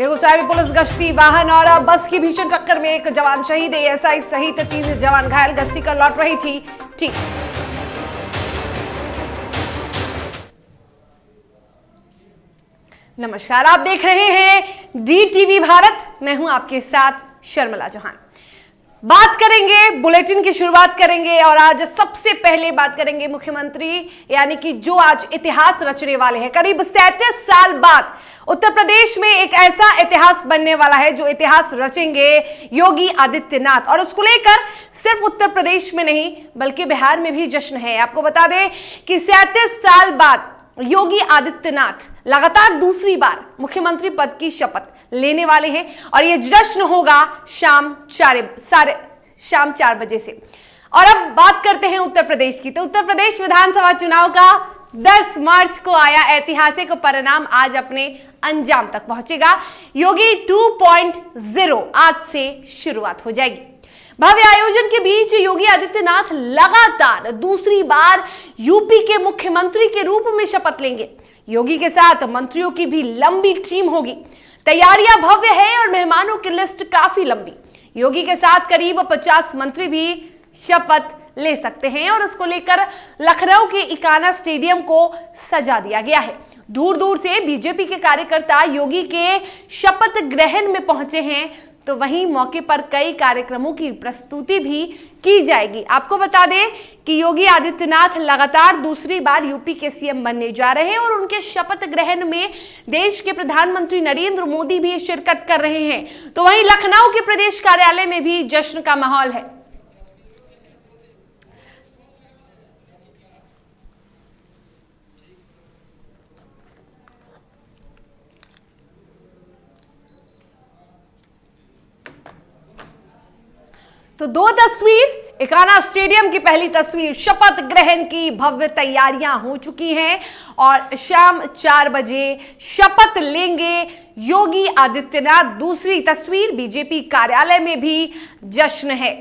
बेगूसराय में पुलिस गश्ती वाहन और बस की भीषण टक्कर में एक जवान शहीद, एएसआई सहित 3 जवान घायल। गश्ती कर लौट रही थी टीम। नमस्कार, आप देख रहे हैं DTV भारत। मैं हूं आपके साथ शर्मिला चौहान। बात करेंगे, बुलेटिन की शुरुआत करेंगे और आज सबसे पहले बात करेंगे मुख्यमंत्री, यानी कि जो आज इतिहास रचने वाले हैं। करीब 37 साल बाद उत्तर प्रदेश में एक ऐसा इतिहास बनने वाला है जो इतिहास रचेंगे योगी आदित्यनाथ, और उसको लेकर सिर्फ उत्तर प्रदेश में नहीं बल्कि बिहार में भी जश्न है। आपको बता दें कि 37 साल बाद योगी आदित्यनाथ लगातार दूसरी बार मुख्यमंत्री पद की शपथ लेने वाले हैं और यह जश्न होगा शाम 4 बजे से। और अब बात करते हैं उत्तर प्रदेश की। तो उत्तर प्रदेश विधानसभा चुनाव का 10 मार्च को आया ऐतिहासिक परिणाम आज अपने अंजाम तक पहुंचेगा। योगी 2.0 आज से शुरुआत हो जाएगी। भव्य आयोजन के बीच योगी आदित्यनाथ लगातार दूसरी बार यूपी के मुख्यमंत्री के रूप में शपथ लेंगे। योगी के साथ मंत्रियों की भी लंबी टीम होगी। तैयारियां भव्य है और मेहमानों की लिस्ट काफी लंबी। योगी के साथ करीब 50 मंत्री भी शपथ ले सकते हैं और उसको लेकर लखनऊ के इकाना स्टेडियम को सजा दिया गया है। दूर दूर से बीजेपी के कार्यकर्ता योगी के शपथ ग्रहण में पहुंचे हैं, तो वहीं मौके पर कई कार्यक्रमों की प्रस्तुति भी की जाएगी। आपको बता दें कि योगी आदित्यनाथ लगातार दूसरी बार यूपी के सीएम बनने जा रहे हैं और उनके शपथ ग्रहण में देश के प्रधानमंत्री नरेंद्र मोदी भी शिरकत कर रहे हैं। तो वहीं लखनऊ के प्रदेश कार्यालय में भी जश्न का माहौल है। तो 2 तस्वीर, इकाना स्टेडियम की पहली तस्वीर, शपथ ग्रहण की भव्य तैयारियां हो चुकी हैं और शाम 4 बजे शपथ लेंगे योगी आदित्यनाथ। दूसरी तस्वीर, बीजेपी कार्यालय में भी जश्न है।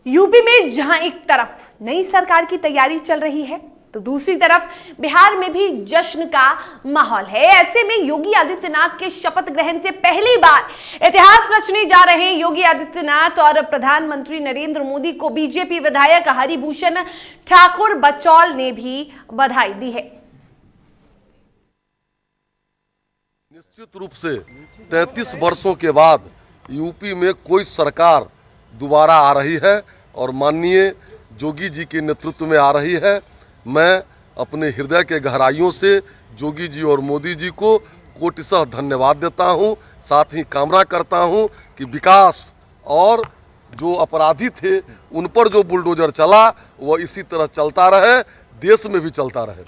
यूपी में जहां एक तरफ नई सरकार की तैयारी चल रही है तो दूसरी तरफ बिहार में भी जश्न का माहौल है। ऐसे में योगी आदित्यनाथ के शपथ ग्रहण से पहली बार इतिहास रचने जा रहे हैं योगी आदित्यनाथ और प्रधानमंत्री नरेंद्र मोदी को बीजेपी विधायक हरिभूषण ठाकुर बचौल ने भी बधाई दी है। निश्चित रूप से 33 वर्षों के बाद यूपी में कोई सरकार दोबारा आ रही है और माननीय योगी जी के नेतृत्व में आ रही है। मैं अपने हृदय के गहराइयों से योगी जी और मोदी जी को कोटिशः धन्यवाद देता हूं। साथ ही कामना करता हूं कि विकास और जो अपराधी थे उन पर जो बुलडोजर चला वह इसी तरह चलता रहे, देश में भी चलता रहे।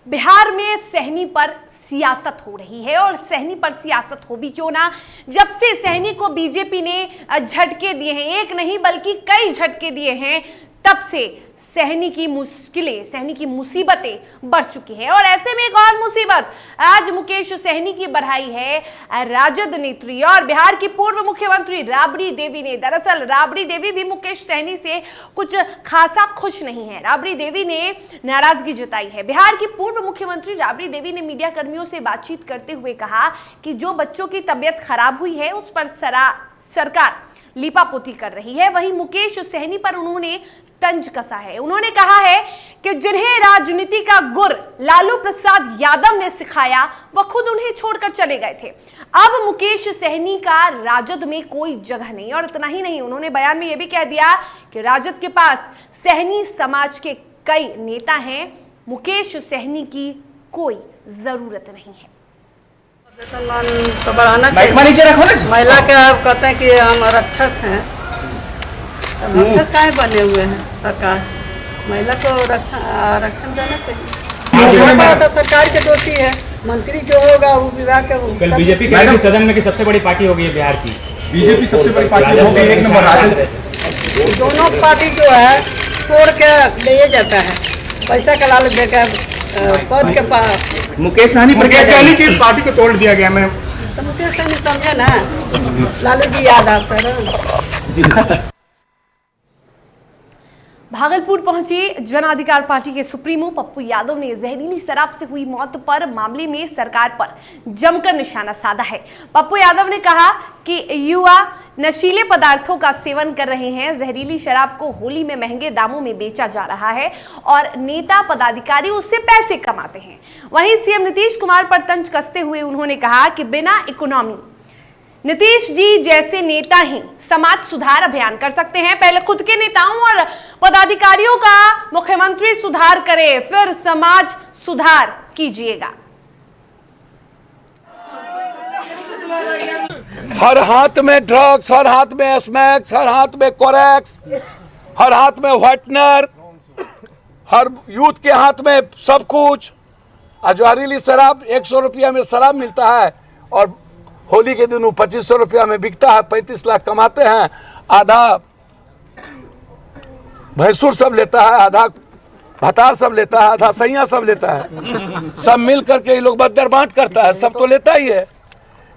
बिहार में सहनी पर सियासत हो रही है और सहनी पर सियासत हो भी क्यों ना, जब से सहनी को बीजेपी ने झटके दिए हैं, एक नहीं बल्कि कई झटके दिए हैं, तब से सहनी की मुश्किलें, सहनी की मुसीबतें बढ़ चुकी हैं। और ऐसे में एक और मुसीबत आज मुकेश सहनी की बढ़ाई है राजद नेत्री और बिहार की पूर्व मुख्यमंत्री राबड़ी देवी ने। दरअसल राबड़ी देवी भी मुकेश सहनी से कुछ खासा खुश नहीं है। राबड़ी देवी ने नाराजगी जताई है। बिहार की पूर्व मुख्यमंत्री राबड़ी देवी ने मीडिया कर्मियों से बातचीत करते हुए कहा कि जो बच्चों की तबीयत खराब हुई है उस पर सरकार लीपापोती कर रही है। वहीं मुकेश सहनी पर उन्होंने तंज कसा है। उन्होंने कहा है कि जिन्हें राजनीति का गुर लालू प्रसाद यादव ने सिखाया वह खुद उन्हें छोड़कर चले गए थे। अब मुकेश सहनी का राजद में कोई जगह नहीं। और इतना ही नहीं, उन्होंने बयान में यह भी कह दिया कि राजद के पास सहनी समाज के कई नेता हैं, मुकेश सहनी की कोई जरूरत नहीं है। सम्मान तो बढ़ाना चाहिए। महिला के आप कहते हैं कि हम आरक्षक हैं, आरक्षक काहे बने हुए हैं? सरकार महिला को आरक्षण देना चाहिए। तो सरकार के दोषी है, मंत्री जो होगा वो विभाग का। कल बीजेपी कह रही सदन में कि सबसे बड़ी पार्टी होगी बिहार की। बीजेपी सबसे बड़ी पार्टी होगी, एक नंबर राजद। दोनों पार्टी जो है तोड़ के ले जाता है, पैसा का लालच देकर पद के पास। मुकेश सहनी की पार्टी को तोड़ दिया गया। मैं तो मुकेश सहनी समझे ना, लालू जी याद आता है। भागलपुर पहुंची जन अधिकार पार्टी के सुप्रीमो पप्पू यादव ने जहरीली शराब से हुई मौत पर मामले में सरकार पर जमकर निशाना साधा है। पप्पू यादव ने कहा कि युवा नशीले पदार्थों का सेवन कर रहे हैं, जहरीली शराब को होली में महंगे दामों में बेचा जा रहा है और नेता पदाधिकारी उससे पैसे कमाते हैं। वहीं सीएम नीतीश कुमार पर तंज कसते हुए उन्होंने कहा कि बिना इकोनॉमी नीतीश जी जैसे नेता ही समाज सुधार अभियान कर सकते हैं। पहले खुद के नेताओं और पदाधिकारियों का मुख्यमंत्री सुधार करे, फिर समाज सुधार कीजिएगा। हर हाथ में ड्रग्स, हर हाथ में स्मैक्स, हर हाथ में कोरेक्स, हर हाथ में व्हाइटनर, हर यूथ के हाथ में सब कुछ। जहरीली शराब 100 रुपया में शराब मिलता है और होली के दिन 2500 रुपया में बिकता है। 35 लाख कमाते हैं। आधा भैंसुर सब लेता है, आधा भतार सब लेता है, आधा सैया सब लेता है। सब मिल करके ये लोग बदर बांट करता है। सब तो लेता ही है।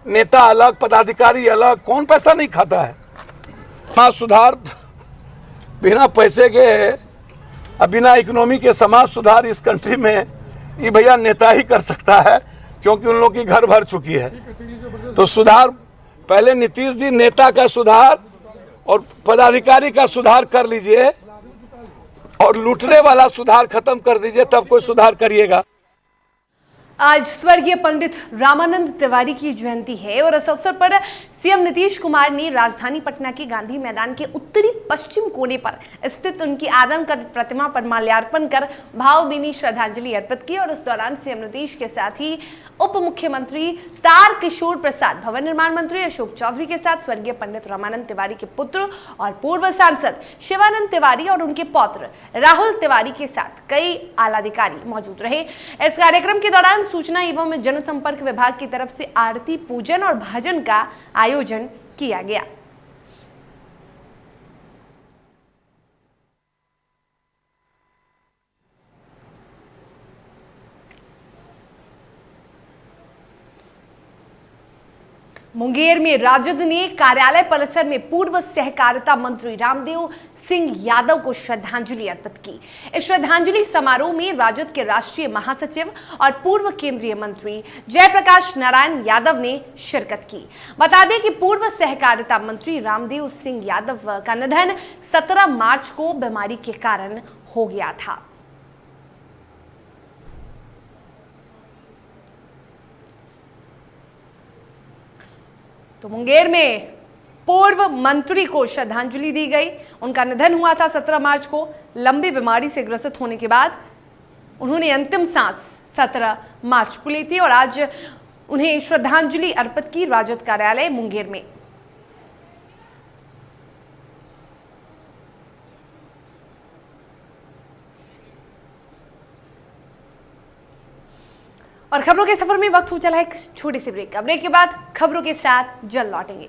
नेता अलग, पदाधिकारी अलग, कौन पैसा नहीं खाता है। समाज सुधार बिना पैसे के, बिना इकोनॉमी के समाज सुधार इस कंट्री में ये भैया नेता ही कर सकता है, क्योंकि उन लोगों की घर भर चुकी है। तो सुधार पहले नीतीश जी नेता का सुधार और पदाधिकारी का सुधार कर लीजिए और लूटने वाला सुधार खत्म कर दीजिए, तब कोई सुधार करिएगा। आज स्वर्गीय पंडित रामानंद तिवारी की जयंती है और इस अवसर पर सीएम नीतीश कुमार ने राजधानी पटना के गांधी मैदान के उत्तरी पश्चिम कोने पर स्थित उनकी आदमकद प्रतिमा पर माल्यार्पण कर भावभीनी श्रद्धांजलि अर्पित की। और इस दौरान सीएम नीतीश के साथ ही उप मुख्यमंत्री तारकिशोर प्रसाद, भवन निर्माण मंत्री अशोक चौधरी के साथ स्वर्गीय पंडित रामानंद तिवारी के पुत्र और पूर्व सांसद शिवानंद तिवारी और उनके पौत्र राहुल तिवारी के साथ कई आलाधिकारी मौजूद रहे। इस कार्यक्रम के दौरान सूचना एवं जनसंपर्क विभाग की तरफ से आरती, पूजन और भजन का आयोजन किया गया। मुंगेर में राजद ने कार्यालय परिसर में पूर्व सहकारिता मंत्री रामदेव सिंह यादव को श्रद्धांजलि अर्पित की। इस श्रद्धांजलि समारोह में राजद के राष्ट्रीय महासचिव और पूर्व केंद्रीय मंत्री जयप्रकाश नारायण यादव ने शिरकत की। बता दें कि पूर्व सहकारिता मंत्री रामदेव सिंह यादव का निधन 17 मार्च को बीमारी के कारण हो गया था। तो मुंगेर में पूर्व मंत्री को श्रद्धांजलि दी गई। उनका निधन हुआ था 17 मार्च को। लंबी बीमारी से ग्रसित होने के बाद उन्होंने अंतिम सांस 17 मार्च को ली थी और आज उन्हें श्रद्धांजलि अर्पित की राजद कार्यालय मुंगेर में। और खबरों के सफर में वक्त हो चला है एक छोटे से ब्रेक का। ब्रेक के बाद खबरों के साथ जल्द लौटेंगे।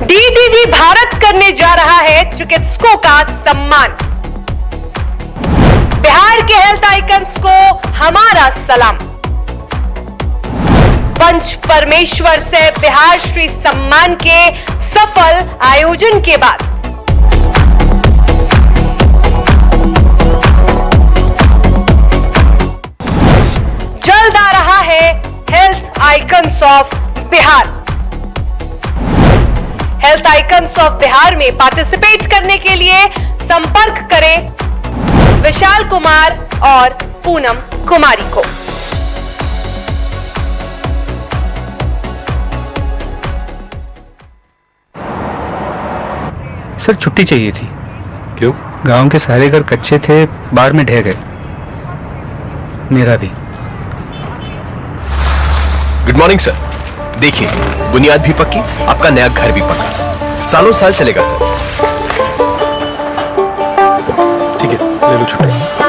डीटीवी भारत करने जा रहा है चिकित्सकों का सम्मान। बिहार के हेल्थ आइकन्स को हमारा सलाम। पंच परमेश्वर से बिहार श्री सम्मान के सफल आयोजन के बाद जल्द आ रहा है health icons of Bihar. Health icons of Bihar में पार्टिसिपेट करने के लिए संपर्क करें विशाल कुमार और पूनम कुमारी को। सर छुट्टी चाहिए थी। क्यों? गांव के सारे घर कच्चे थे, बाढ़ में ढह गए। मेरा भी। Good morning sir. देखिए, बुनियाद भी पक्की, आपका नया घर भी पक्का, सालों साल चलेगा सर। ठीक है, ले लो छुट्टी।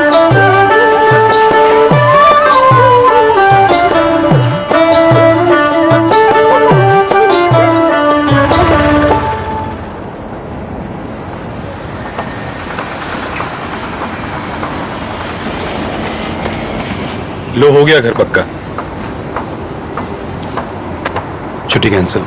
लो लो हो गया घर पक्का। छुट्टी कैंसिल।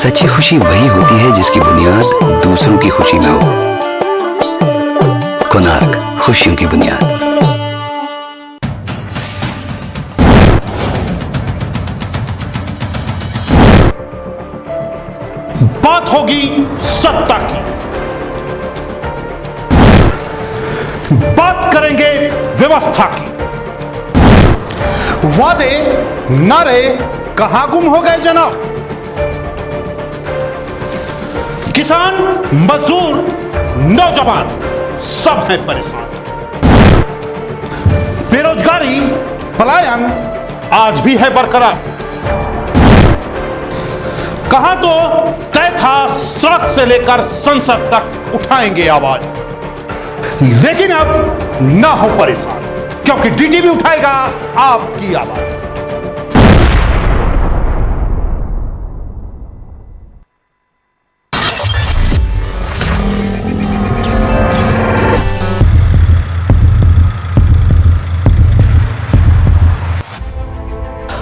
सच्ची खुशी वही होती है जिसकी बुनियाद दूसरों की खुशी में हो। कोणार्क, खुशियों की बुनियाद। बात होगी सत्ता की, बात करेंगे व्यवस्था की। वादे नारे कहां गुम हो गए जनाब? किसान, मजदूर, नौजवान सब हैं परेशान। बेरोजगारी, पलायन आज भी है बरकरार। कहां तो तय था सड़क से लेकर संसद तक उठाएंगे आवाज, लेकिन अब ना हो परेशान, क्योंकि डीटीवी उठाएगा आपकी आवाज।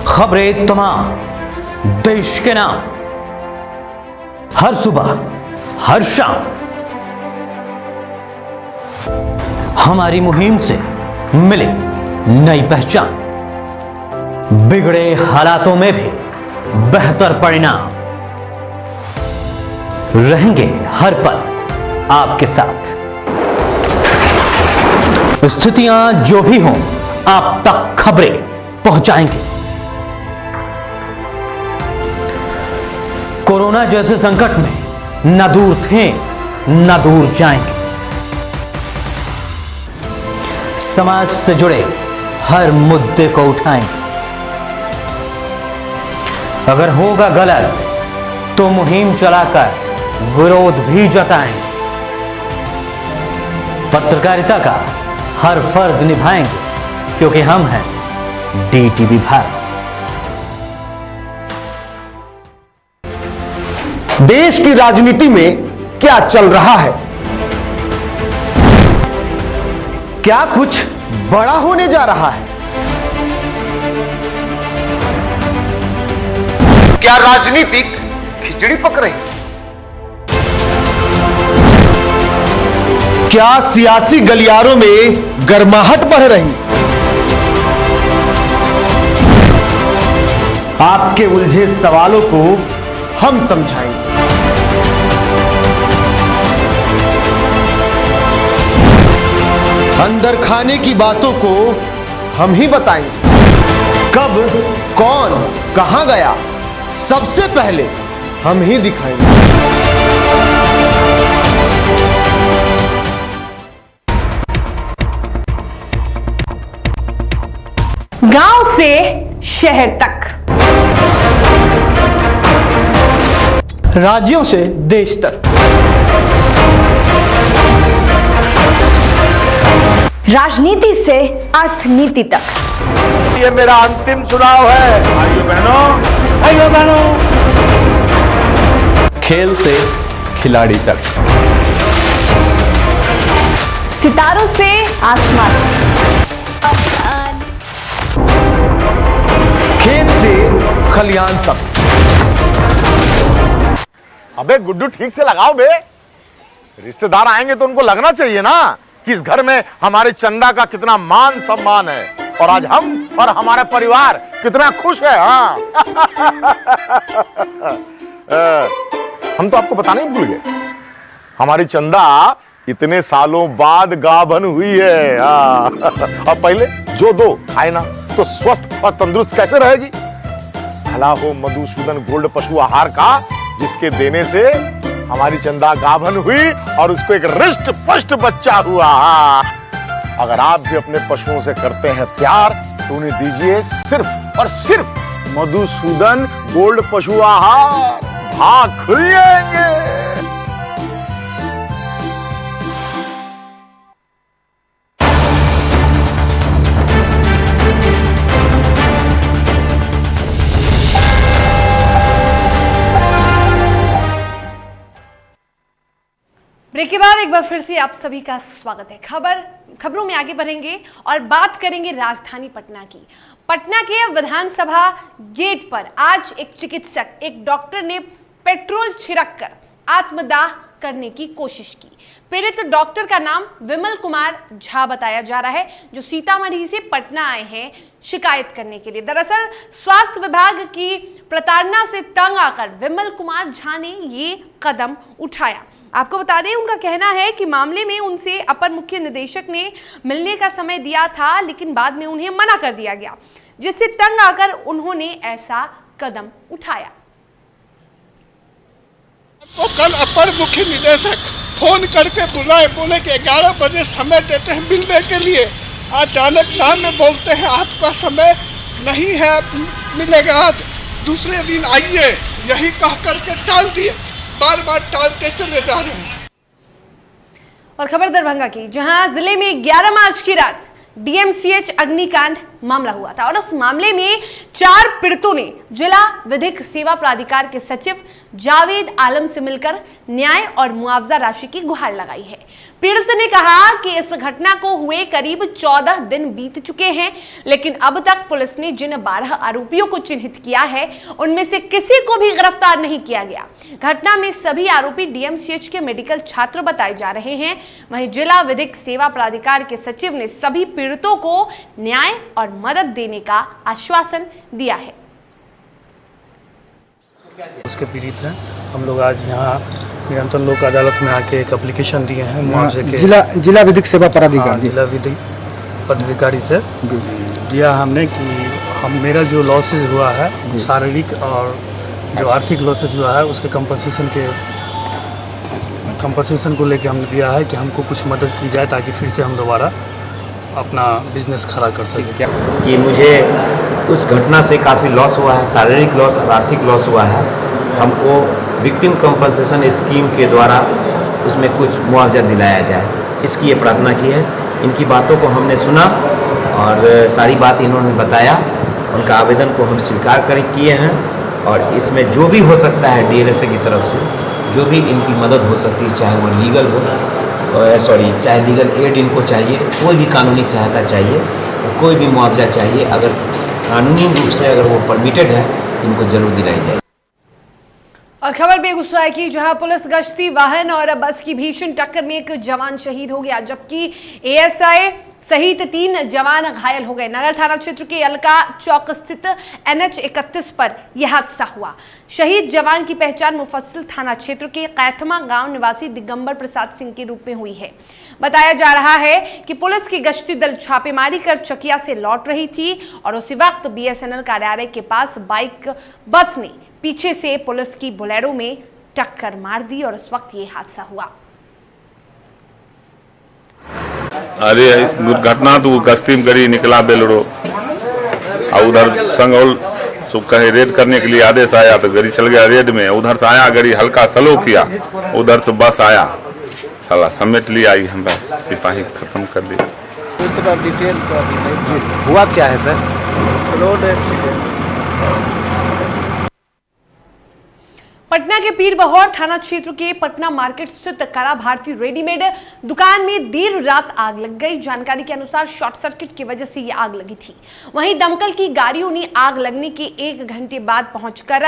खबरें तमाम, देश के नाम, हर सुबह हर शाम हमारी मुहिम से मिले नई पहचान। बिगड़े हालातों में भी बेहतर परिणाम, रहेंगे हर पल आपके साथ। स्थितियां जो भी हों, आप तक खबरें पहुंचाएंगे। कोरोना जैसे संकट में न दूर थे न दूर जाएंगे। समाज से जुड़े हर मुद्दे को उठाएंगे। अगर होगा गलत तो मुहिम चलाकर विरोध भी जताएंगे। पत्रकारिता का हर फर्ज निभाएंगे, क्योंकि हम हैं डीटीवी भारत। देश की राजनीति में क्या चल रहा है? क्या कुछ बड़ा होने जा रहा है? क्या राजनीतिक खिचड़ी पक रही? क्या सियासी गलियारों में गर्माहट बढ़ रही? आपके उलझे सवालों को हम समझाएंगे। अंदर खाने की बातों को हम ही बताएंगे। कब, कौन, कहां गया, सबसे पहले हम ही दिखाएंगे। गांव से शहर तक, राज्यों से देश तक, राजनीति से अर्थनीति तक। ये मेरा अंतिम चुनाव है भाइयों बहनों। खेल से खिलाड़ी तक, सितारों से आसमान, खेत से खलियान तक। अबे गुड्डू, ठीक से लगाओ बे। रिश्तेदार आएंगे तो उनको लगना चाहिए ना कि इस घर में हमारे चंदा का कितना मान सम्मान है, और आज हम और हमारा परिवार कितना खुश है। हाँ हम तो आपको बताना ही भूल गए, हमारी चंदा इतने सालों बाद गाभन हुई है। और पहले जो दो खाए ना तो स्वस्थ और तंदुरुस्त कैसे रहेगी? भला हो मधुसूदन गोल्ड पशु आहार का, जिसके देने से हमारी चंदा गाभन हुई और उसको एक रिष्ट पुष्ट बच्चा हुआ। अगर आप भी अपने पशुओं से करते हैं प्यार तो उन्हें दीजिए सिर्फ और सिर्फ मधुसूदन गोल्ड पशु आहार। भाग खुल जाएंगे। ब्रेक के बाद एक बार फिर से आप सभी का स्वागत है। खबरों में आगे बढ़ेंगे और बात करेंगे राजधानी पटना की। पटना के विधानसभा गेट पर आज एक चिकित्सक, एक डॉक्टर ने पेट्रोल छिड़ककर आत्मदाह करने की कोशिश की। पीड़ित डॉक्टर का नाम विमल कुमार झा बताया जा रहा है, जो सीतामढ़ी से पटना आए हैं शिकायत करने के लिए। दरअसल स्वास्थ्य विभाग की प्रताड़ना से तंग आकर विमल कुमार झा ने ये कदम उठाया। आपको बता दें, उनका कहना है कि मामले में उनसे अपर मुख्य निदेशक ने मिलने का समय दिया था, लेकिन बाद में उन्हें मना कर दिया गया, जिससे तंग आकर उन्होंने ऐसा कदम उठाया। तो कल अपर मुख्य निदेशक फोन करके बुलाए, बोले कि 11 बजे समय देते हैं मिलने के लिए। अचानक शाम में बोलते हैं आपका समय नहीं है, मिलेगा आज दूसरे दिन आइए, यही कह करके टाल दिए, बार बार टालते चले जा रहे हैं। और खबर दरभंगा की, जहां जिले में 11 मार्च की रात डीएमसीएच अग्निकांड मामला हुआ था और उस मामले में 4 पीड़ितों ने जिला विधिक सेवा प्राधिकार के सचिव जावेद आलम से मिलकर न्याय और मुआवजा राशि की गुहार लगाई है। पीड़ित ने कहा कि इस घटना को हुए करीब 14 दिन बीत चुके हैं, लेकिन अब तक पुलिस ने जिन 12 आरोपियों को चिन्हित किया है, उनमें से किसी को भी गिरफ्तार नहीं किया गया। घटना में सभी आरोपी डीएमसीएच के मेडिकल छात्र बताए जा रहे हैं। वहीं जिला विधिक सेवा प्राधिकार के सचिव ने सभी पीड़ितों को न्याय और मदद देने का आश्वासन दिया है। उसके पीड़ित हैं। हम लोग आज यहाँ निरंतर लोक अदालत में आके एक एप्लीकेशन दिए हैं मुआवजे के। जिला विधिक सेवा प्राधिकार, जिला विधिक पदाधिकारी से दिया हमने कि मेरा जो लॉसेज हुआ है, शारीरिक और जो आर्थिक लॉसेज हुआ है, उसके कंपनसेशन को लेके हमने दिया है कि हमको कुछ मदद की जाए ताकि फिर से हम दोबारा अपना बिजनेस खड़ा कर सकें। कि मुझे उस घटना से काफ़ी लॉस हुआ है, शारीरिक लॉस और आर्थिक लॉस हुआ है। हमको विक्टिम कंपनसेशन स्कीम के द्वारा उसमें कुछ मुआवजा दिलाया जाए, इसकी ये प्रार्थना की है। इनकी बातों को हमने सुना और सारी बात इन्होंने बताया, उनका आवेदन को हम स्वीकार किए हैं और इसमें जो भी हो सकता है डीएलएसए की तरफ से जो भी इनकी मदद हो सकती है, चाहे वो लीगल हो, चाहे लीगल एड इनको चाहिए, कोई भी कानूनी सहायता चाहिए, कोई भी मुआवजा चाहिए, अगर कानूनी रूप से अगर वो परमिटेड है, इनको जरूर दिलाई जाए। और खबर बेगूसराय की, जहां पुलिस गश्ती वाहन और बस की भीषण टक्कर में एक जवान शहीद हो गया, जबकि एएसआई सहित 3 जवान घायल हो गए। नगर थाना क्षेत्र के अलका चौक स्थित NH 31 पर यह हादसा हुआ। शहीद जवान की पहचान मुफस्सिल थाना क्षेत्र के कैथमा गांव निवासी दिगंबर प्रसाद सिंह के रूप में हुई है। बताया जा रहा है कि पुलिस की गश्ती दल छापेमारी कर चकिया से लौट रही थी और उसी वक्त BSNL कार्यालय के पास बस ने पीछे से पुलिस की बोलेरो में टक्कर मार दी और उस वक्त ये हादसा हुआ। अरे दुर्घटना तो गश्ती में गड़ी निकला बेलरो और उधर संगौल कहीं रेड करने के लिए आदेश आया तो गाड़ी चल गया रेड में। उधर से आया गाड़ी हल्का स्लो किया, उधर से बस आया, साला समेट लिया, हमारा सिपाही खत्म कर दिया। इतना डिटेल हुआ क्या है सर? Road accident. पटना के पीर बहौर थाना क्षेत्र के पटना मार्केट स्थित कला भारती रेडीमेड दुकान में देर रात आग लग गई। जानकारी के अनुसार शॉर्ट सर्किट की वजह से यह आग लगी थी। वहीं दमकल की गाड़ियों ने आग लगने के 1 घंटे बाद पहुंचकर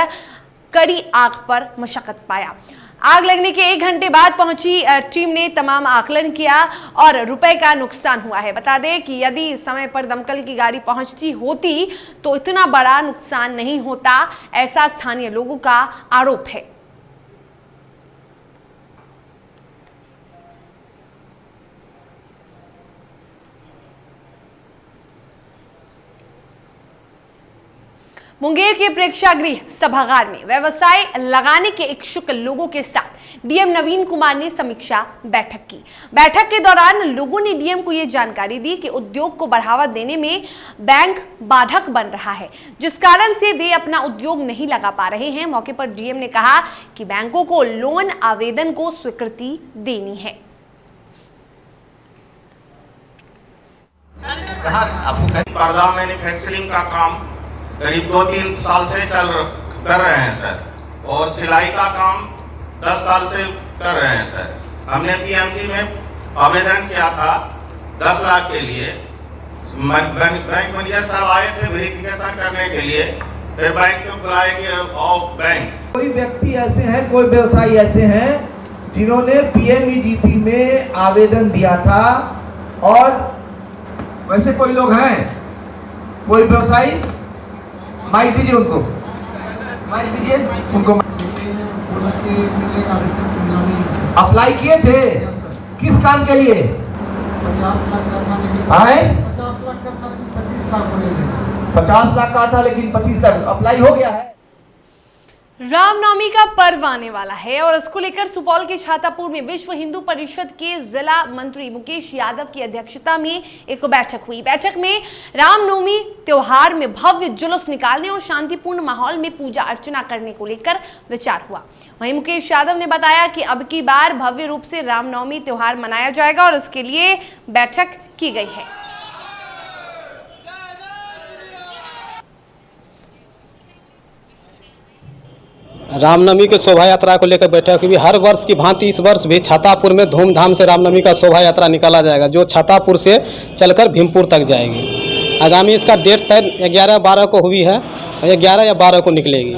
कड़ी आग पर मशक्कत पाया। आग लगने के 1 घंटे बाद पहुंची टीम ने तमाम आकलन किया और रुपए का नुकसान हुआ है। बता दें कि यदि समय पर दमकल की गाड़ी पहुंचती होती तो इतना बड़ा नुकसान नहीं होता, ऐसा स्थानीय लोगों का आरोप है। मुंगेर के प्रेक्षागृह सभागार में व्यवसाय लगाने के इच्छुक लोगों के साथ डीएम नवीन कुमार ने समीक्षा बैठक की। बैठक के दौरान लोगों ने डीएम को यह जानकारी दी कि उद्योग को बढ़ावा देने में बैंक बाधक बन रहा है, जिस कारण से वे अपना उद्योग नहीं लगा पा रहे हैं। मौके पर डीएम ने कहा कि बैंकों को लोन आवेदन को स्वीकृति देनी है। पर्दा मैन्युफैक्चरिंग का काम करीब 2-3 साल से कर रहे हैं सर, और सिलाई का काम 10 साल से कर रहे हैं सर। हमने पीएमजी में आवेदन किया था 10 लाख के लिए। बैंक मैनेजर साहब आए थे वेरिफिकेशन करने के लिए, फिर बैंक को बुलाए कि आओ बैंक। कोई व्यक्ति ऐसे हैं, कोई व्यवसायी ऐसे हैं जिन्होंने पीएमईजीपी में आवेदन दिया था, और वैसे कोई लोग हैं, कोई व्यवसायी, माइक दीजिए उनको, माइक दीजिए उनको। अप्लाई किए थे किस काम के लिए? 50 लाख का था, लेकिन 25 लाख अप्लाई हो गया है। रामनवमी का पर्व आने वाला है और इसको लेकर सुपौल के छातापुर में विश्व हिंदू परिषद के जिला मंत्री मुकेश यादव की अध्यक्षता में एक बैठक हुई। बैठक में रामनवमी त्योहार में भव्य जुलूस निकालने और शांतिपूर्ण माहौल में पूजा अर्चना करने को लेकर विचार हुआ। वहीं मुकेश यादव ने बताया कि अब की बार भव्य रूप से रामनवमी त्योहार मनाया जाएगा और इसके लिए बैठक की गई है। रामनवमी के शोभा यात्रा को लेकर बैठक हुई। हर वर्ष की भांति इस वर्ष भी छातापुर में धूमधाम से रामनवमी का शोभा यात्रा निकाला जाएगा, जो छातापुर से चलकर भीमपुर तक जाएगी। आगामी इसका डेट तय 11-12 को हुई है और 11 या 12 को निकलेगी।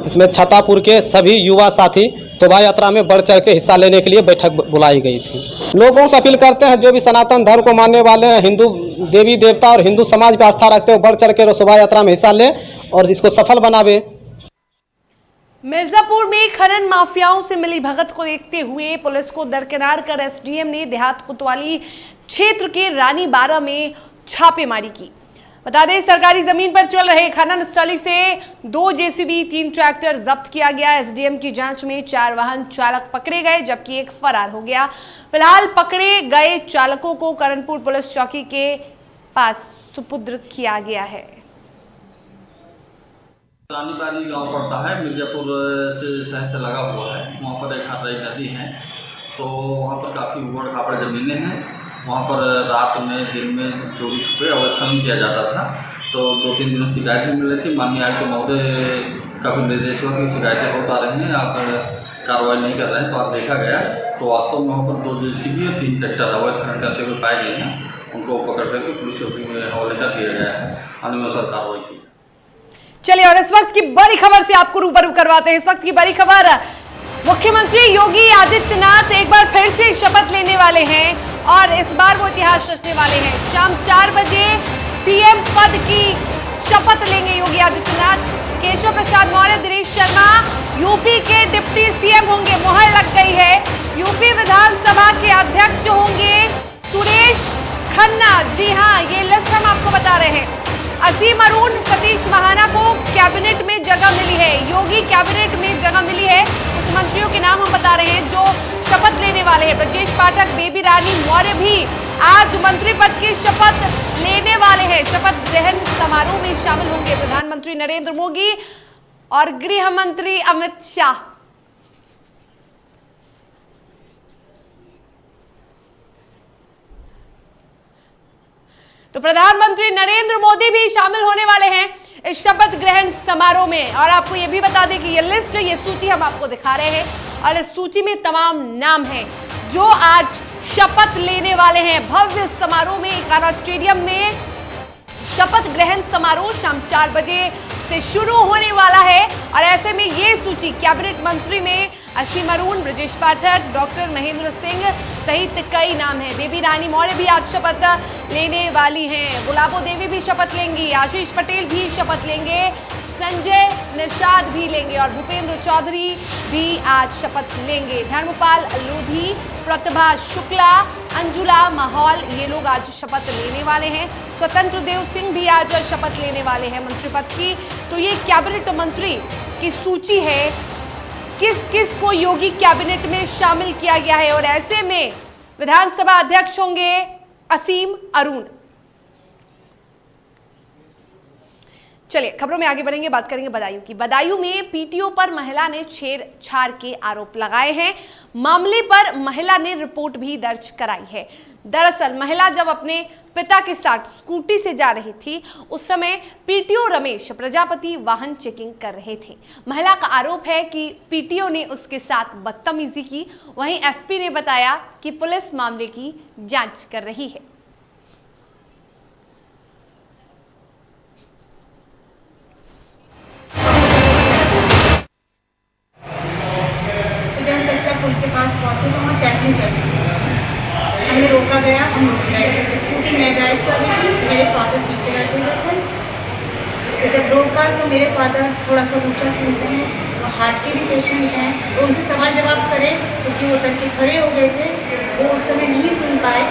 इसमें छातापुर के सभी युवा साथी शोभा यात्रा में बढ़ चढ़ के हिस्सा लेने के लिए बैठक बुलाई गई थी। लोगों से अपील करते हैं जो भी सनातन धर्म को मानने वाले हैं, हिंदू देवी देवता और हिंदू समाज पर आस्था रखते हो, बढ़ चढ़ के शोभा यात्रा में हिस्सा ले और इसको सफल बनावे। मिर्जापुर में खनन माफियाओं से मिली भगत को देखते हुए पुलिस को दरकिनार कर एसडीएम ने देहात कोतवाली क्षेत्र के रानी बारा में छापेमारी की। बता दें, सरकारी जमीन पर चल रहे खनन स्थली से 2 जेसीबी 3 ट्रैक्टर जब्त किया गया। एसडीएम की जांच में 4 वाहन चालक पकड़े गए, जबकि एक फरार हो गया। फिलहाल पकड़े गए चालकों को करणपुर पुलिस चौकी के पास सुपुर्द किया गया है। रानीबारी गांव पड़ता है, मिर्जापुर से शहर से लगा हुआ है। वहाँ पर एक हरदई नदी है, तो वहाँ पर काफ़ी उबड़ खाबड़ ज़मीनें हैं। वहाँ पर रात में दिन में चोरी छुपे और खनन किया जाता था। तो 2-3 दिनों शिकायत भी मिल रही थी। माननीय आयुक्त महोदय का भी निर्देश हुआ कि शिकायतें बहुत आ रही हैं, आप कार्रवाई नहीं कर रहे हैं। तो आज देखा गया तो वास्तव में वहाँ पर 2 जेसीबी और 3 ट्रैक्टर अवैध खनन करते हुए पाए गए हैं। उनको पकड़ करके पुलिस चौकी में हवाले कर दिया गया है, अनुसार कार्रवाई की। चलिए, और इस वक्त की बड़ी खबर से आपको रूबरू करवाते हैं। इस वक्त की बड़ी खबर, मुख्यमंत्री योगी आदित्यनाथ एक बार फिर से शपथ लेने वाले हैं और इस बार वो इतिहास रचने वाले हैं। शाम 4 बजे सीएम पद की शपथ लेंगे योगी आदित्यनाथ। केशव प्रसाद मौर्य, दिनेश शर्मा यूपी के डिप्टी सीएम होंगे, मुहर लग गई है। यूपी विधानसभा के अध्यक्ष होंगे सुरेश खन्ना। जी हाँ, ये लिस्ट हम आपको बता रहे हैं। असीम अरुण, सतीश महाना को कैबिनेट में जगह मिली है, योगी कैबिनेट में जगह मिली है। कुछ मंत्रियों के नाम हम बता रहे हैं जो शपथ लेने वाले हैं। ब्रजेश पाठक, बेबी रानी मौर्य भी आज मंत्री पद की शपथ लेने वाले हैं। शपथ ग्रहण समारोह में शामिल होंगे प्रधानमंत्री नरेंद्र मोदी और गृह मंत्री अमित शाह। तो प्रधानमंत्री नरेंद्र मोदी भी शामिल होने वाले हैं इस शपथ ग्रहण समारोह में। और आपको ये भी बता दें कि ये लिस्ट, ये सूची हम आपको दिखा रहे हैं और इस सूची में तमाम नाम हैं जो आज शपथ लेने वाले हैं। भव्य समारोह में एकाना स्टेडियम में शपथ ग्रहण समारोह शाम 4 बजे से शुरू होने वाला है। और ऐसे में ये सूची कैबिनेट मंत्री में असीम अरुण, ब्रजेश पाठक, डॉक्टर महेंद्र सिंह सहित कई नाम हैं। बेबी रानी मौर्य भी आज शपथ लेने वाली हैं। गुलाबो देवी भी शपथ लेंगी, आशीष पटेल भी शपथ लेंगे, संजय निषाद भी लेंगे और भूपेंद्र चौधरी भी आज शपथ लेंगे। धर्मपाल लोधी, प्रतिभा शुक्ला, अंजुला माहौल, ये लोग आज शपथ लेने वाले हैं। स्वतंत्र देव सिंह भी आज शपथ लेने वाले हैं मंत्री पद की। तो ये कैबिनेट मंत्री की सूची है, किस किस को योगी कैबिनेट में शामिल किया गया है। और ऐसे में विधानसभा अध्यक्ष होंगे असीम अरुण। चलिए खबरों में आगे बढ़ेंगे, बात करेंगे बदायूं की। बदायूं में पीटीओ पर महिला ने छेड़छाड़ के आरोप लगाए हैं। मामले पर महिला ने रिपोर्ट भी दर्ज कराई है। दरअसल महिला जब अपने पिता के साथ स्कूटी से जा रही थी, उस समय पीटीओ रमेश प्रजापति वाहन चेकिंग कर रहे थे। महिला का आरोप है कि पीटीओ ने उसके साथ बदतमीजी की। वहीं एसपी ने बताया कि पुलिस मामले की जांच कर रही है। जब हम कचरा पुल के पास पहुंचे तो वहाँ चेकिंग चल रही थी। हमें रोका गया, हम रुक गए। स्कूटी मैं ड्राइव कर रही थी, मेरे फादर पीछे बैठे हुए थे। तो जब रोका तो मेरे फादर थोड़ा सा ऊंचा सुनते हैं, वो हार्ट के भी पेशेंट हैं, तो उनसे सवाल जवाब करें क्योंकि वो तड़के खड़े हो गए थे, वो उस समय नहीं सुन पाए।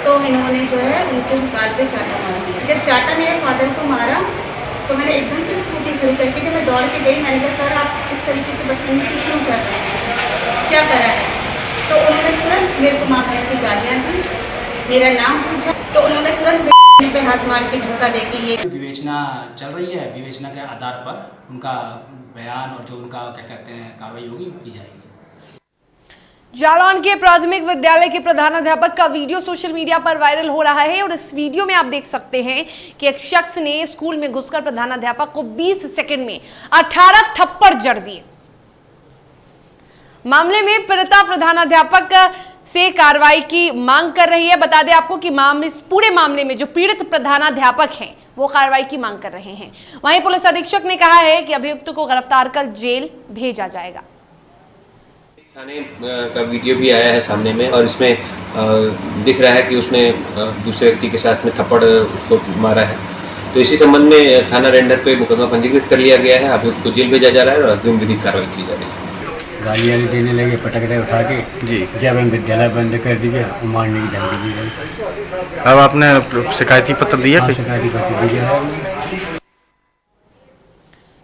तो इन्होंने जो है उनके गाल पे चाटा मार दिया। जब चाटा मेरे फादर को मारा तो मैंने एकदम से स्कूटी खड़ी करके जब मैं दौड़ के गई, मैंने कहा सर आप इस तरीके से बदतमीजी क्यों कर रहे हैं, क्या करा है? तो उन्होंने तुरंत मेरे को माँ बहन की गालियाँ दी, मेरा नाम पूछा, तो उन्होंने तुरंत पे हाथ मार के धक्का दे के ये विवेचना चल रही है। विवेचना के आधार पर उनका बयान और जो उनका क्या कहते हैं कार्रवाई होगी की जाएगी। जालौन के प्राथमिक विद्यालय के प्रधानाध्यापक का वीडियो सोशल मीडिया पर वायरल हो रहा है और इस वीडियो में आप देख सकते हैं कि एक शख्स ने स्कूल में घुसकर प्रधानाध्यापक को 20 सेकंड में 18 थप्पड़ जड़ दिए। मामले में पीड़िता प्रधानाध्यापक से कार्रवाई की मांग कर रही है। बता दें आपको कि पूरे मामले में जो पीड़ित प्रधानाध्यापक हैं वो कार्रवाई की मांग कर रहे हैं। वहीं पुलिस अधीक्षक ने कहा है कि अभियुक्त को गिरफ्तार कर जेल भेजा जाएगा। थाने का वीडियो भी आया है सामने में और इसमें दिख रहा है कि उसने दूसरे व्यक्ति के साथ में थप्पड़ उसको मारा है। तो इसी संबंध में थाना रेंडर पे मुकदमा पंजीकृत कर लिया गया है। अभियुक्त को जेल भेजा जा रहा है और अग्रिम विधिक कार्रवाई की जा रही है। गालियाँ देने लगे, पटक रहे उठा के जी, जब हम विद्यालय बंद कर दिए, मारने की धमकी दी गई। अब आपने शिकायती पत्र दिया? शिकायती पत्र दिया है।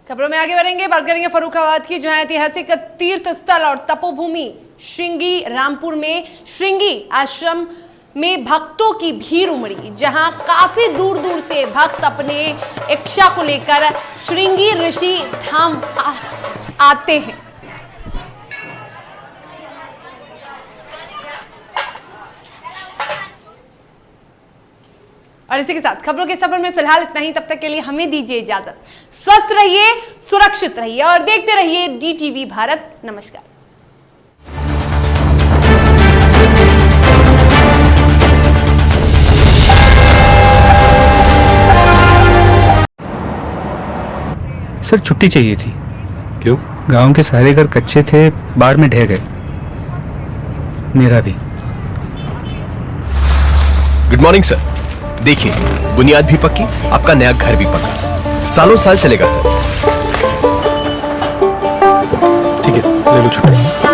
खबरों में आगे बढ़ेंगे, बात करेंगे फर्रुखाबाद की, जहां ऐतिहासिक तीर्थ स्थल और तपोभूमि श्रृंगी रामपुर में श्रृंगी आश्रम में भक्तों की भीड़ उमड़ी, जहां काफी दूर दूर से भक्त अपने इच्छा को लेकर श्रृंगी ऋषि धाम आते हैं। और इसी के साथ खबरों के सफर में फिलहाल इतना ही। तब तक के लिए हमें दीजिए इजाजत। स्वस्थ रहिए, सुरक्षित रहिए और देखते रहिए DTV भारत। नमस्कार। सर छुट्टी चाहिए थी। क्यों? गांव के सारे घर कच्चे थे, बाढ़ में ढह गए। मेरा भी। Good morning sir. देखिए, बुनियाद भी पक्की, आपका नया घर भी पक्का, सालों साल चलेगा सर। ठीक है, ले लो छुट्टी।